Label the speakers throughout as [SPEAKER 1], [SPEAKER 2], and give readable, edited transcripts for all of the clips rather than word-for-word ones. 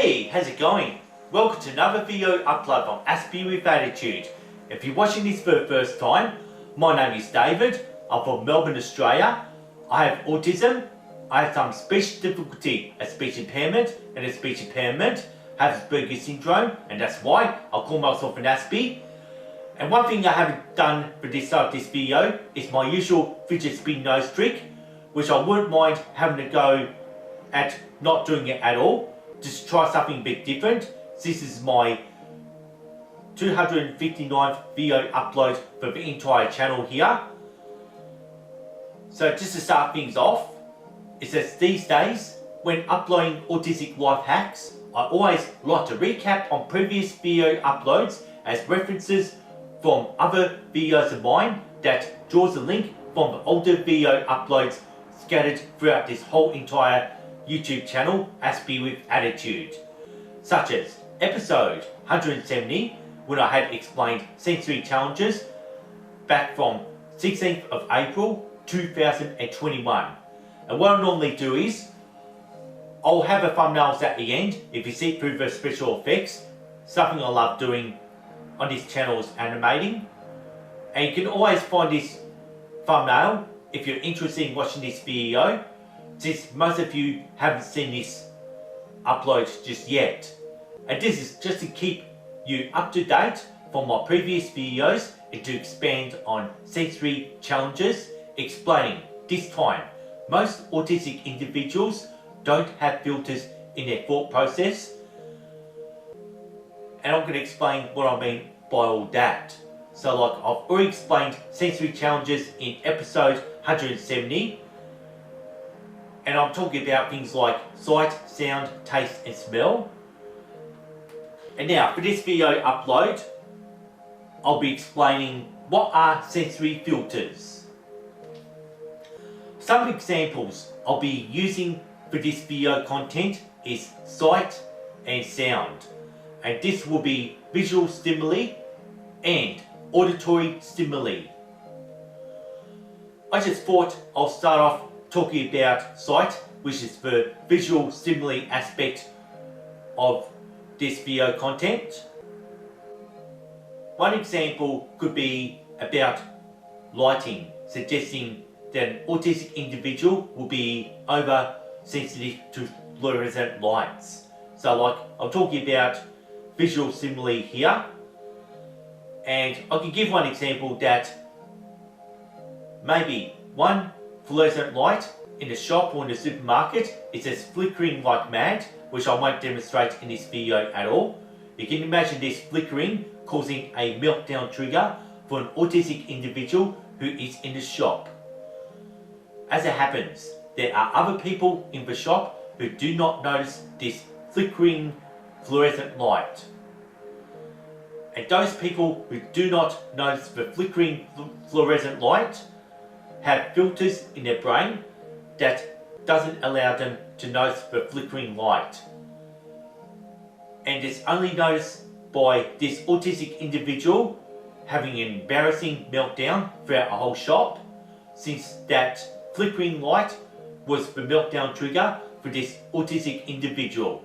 [SPEAKER 1] Hey, how's it going? Welcome to another video upload on Aspie with Attitude. If you're watching this for the first time, my name is David. I'm from Melbourne, Australia. I have autism. I have some speech difficulty, a speech impairment, and a speech impairment. I have Asperger's syndrome, and that's why I call myself an Aspie. And one thing I haven't done for this side of this video is my usual fidget spin nose trick, which I wouldn't mind having to go at not doing it at all. Just try something a bit different. This is my 259th video upload for the entire channel here. So just to start things off, it says these days, when uploading autistic life hacks, I always like to recap on previous video uploads as references from other videos of mine that draws a link from the older video uploads scattered throughout this whole entire YouTube channel, Aspie with Attitude, such as episode 170, when I had explained sensory challenges back from 16th of April 2021. And what I normally do is, I'll have a thumbnails at the end. If you see through the special effects, something I love doing on this channel is animating. And you can always find this thumbnail if you're interested in watching this video, since most of you haven't seen this upload just yet. And this is just to keep you up to date from my previous videos and to expand on sensory challenges, explaining this time most autistic individuals don't have filters in their thought process. And I'm going to explain what I mean by all that. So like I've already explained sensory challenges in episode 170. And I'm talking about things like sight, sound, taste and smell. And now for this video upload, I'll be explaining what are sensory filters. Some examples I'll be using for this video content is sight and sound. And this will be visual stimuli and auditory stimuli. I just thought I'll start off talking about sight, which is the visual stimuli aspect of this video content. One example could be about lighting, suggesting that an autistic individual will be oversensitive to fluorescent lights. So like I'm talking about visual stimuli here, and I can give one example that maybe one fluorescent light in the shop or in the supermarket, it says flickering like mad, which I won't demonstrate in this video at all. You can imagine this flickering causing a meltdown trigger for an autistic individual who is in the shop. As it happens, there are other people in the shop who do not notice this flickering fluorescent light. And those people who do not notice the flickering fluorescent light have filters in their brain that doesn't allow them to notice the flickering light. And it's only noticed by this autistic individual having an embarrassing meltdown throughout a whole shop, since that flickering light was the meltdown trigger for this autistic individual.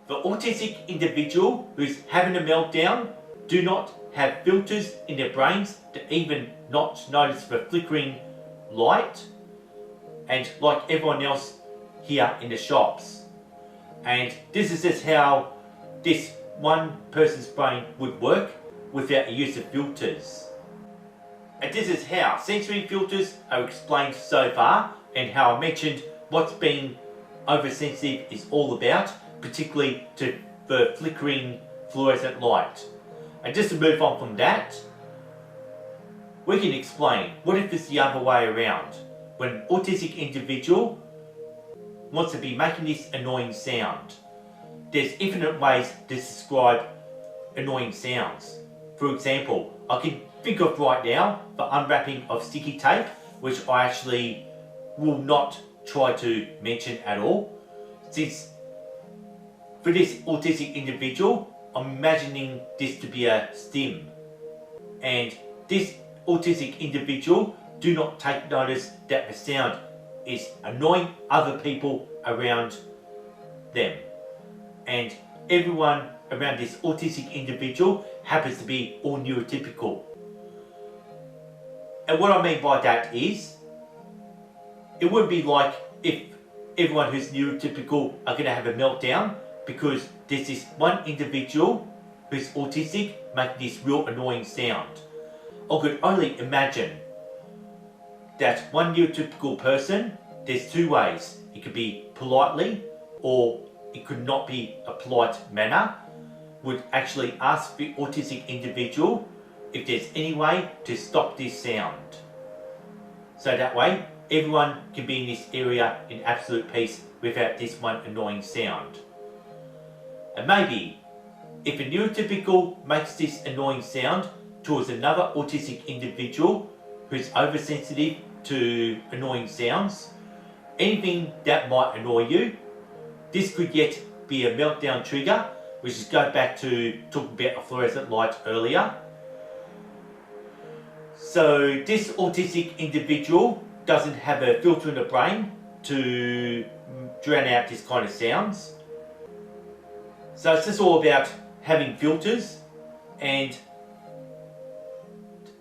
[SPEAKER 1] The autistic individual who's having a meltdown do not have filters in their brains to even not notice the flickering light, and like everyone else here in the shops. And this is just how this one person's brain would work without the use of filters. And this is how sensory filters are explained so far, and how I mentioned what's being oversensitive is all about, particularly to the flickering fluorescent light. And just to move on from that, we can explain, what if it's the other way around? When an autistic individual wants to be making this annoying sound, there's infinite ways to describe annoying sounds. For example, I can think of right now the unwrapping of sticky tape, which I actually will not try to mention at all, since for this autistic individual, I'm imagining this to be a stim. And this autistic individual do not take notice that the sound is annoying other people around them. and everyone around this autistic individual happens to be all neurotypical. And what I mean by that is, it wouldn't be like if everyone who's neurotypical are going to have a meltdown because there's this one individual who's autistic making this real annoying sound. I could only imagine that one neurotypical person, there's two ways. It could be politely, or it could not be a polite manner, would actually ask the autistic individual if there's any way to stop this sound. So that way, everyone can be in this area in absolute peace without this one annoying sound. And maybe, if a neurotypical makes this annoying sound towards another autistic individual who's oversensitive to annoying sounds, anything that might annoy you, this could yet be a meltdown trigger, which is go back to talking about a fluorescent light earlier. So this autistic individual doesn't have a filter in the brain to drown out this kind of sounds. So it's just all about having filters, and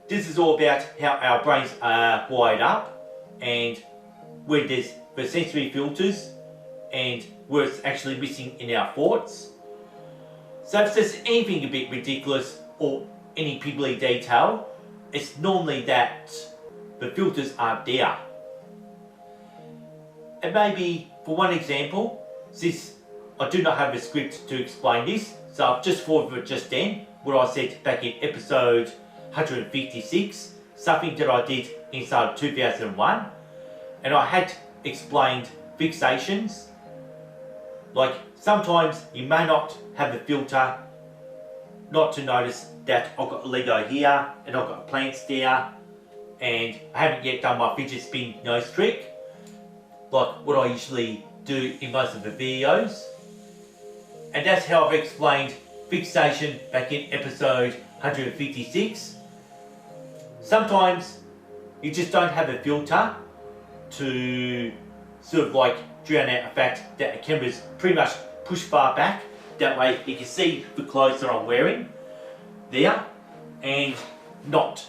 [SPEAKER 1] this is all about how our brains are wired up, and where there's the sensory filters and where it's actually missing in our thoughts. So if there's anything a bit ridiculous or any piddly detail, it's normally that the filters aren't there. And maybe, for one example, since I do not have a script to explain this, so I've just thought of it just then, what I said back in episode 156, something that I did inside 2001, and I had explained fixations. Like, sometimes you may not have a filter not to notice that I've got a Lego here and I've got plants there, and I haven't yet done my fidget spin nose trick, like what I usually do in most of the videos. And that's how I've explained fixation back in episode 156. Sometimes you just don't have a filter to sort of like drown out the fact that the camera's pretty much pushed far back. That way you can see the clothes that I'm wearing there, and not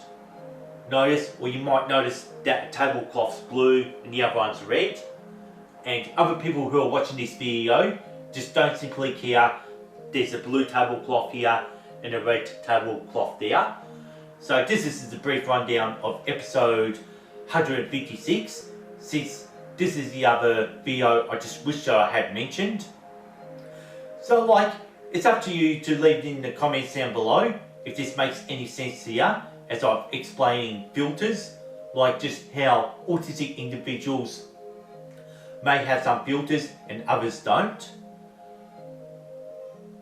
[SPEAKER 1] notice, or you might notice that the tablecloth's blue and the other one's red, and other people who are watching this video just don't simply care there's a blue tablecloth here and a red tablecloth there. So this is a brief rundown of episode 156, since this is the other video I just wish I had mentioned. So like, it's up to you to leave it in the comments down below if this makes any sense to you, as I'm explaining filters, like just how autistic individuals may have some filters and others don't.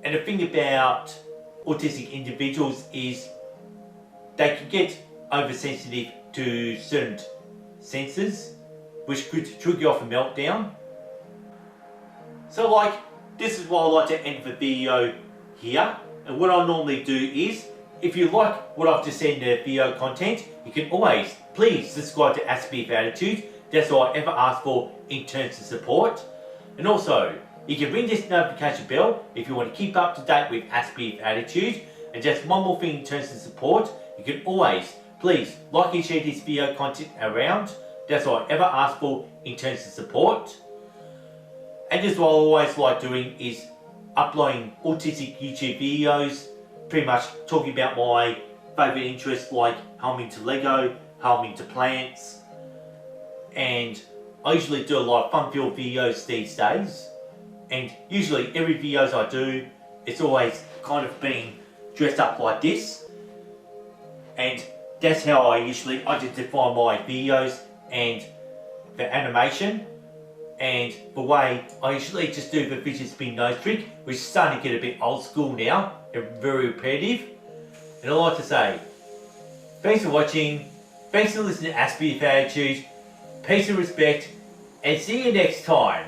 [SPEAKER 1] And the thing about autistic individuals is they can get oversensitive to certain senses, which could trigger off a meltdown. So like, this is why I like to end the video here. And what I normally do is, if you like what I've just said in the video content, you can always, please subscribe to Aspie for Attitude. That's all I ever ask for in terms of support. And also, you can ring this notification bell if you want to keep up to date with Aspie for Attitude. And just one more thing in terms of support, you can always, please, like and share this video content around. That's all I ever ask for in terms of support. And this is what I always like doing, is uploading autistic YouTube videos, pretty much talking about my favourite interests, like how I'm into Lego, how I'm into plants, and I usually do a lot of fun-filled videos these days. And usually every videos I do, it's always kind of being dressed up like this, and that's how I usually identify my videos and the animation. And the way I usually just do the fidget spin nose trick, which is starting to get a bit old school now and very repetitive. And I like to say, thanks for watching, thanks for listening to Aspie for Attitude, peace and respect, and see you next time.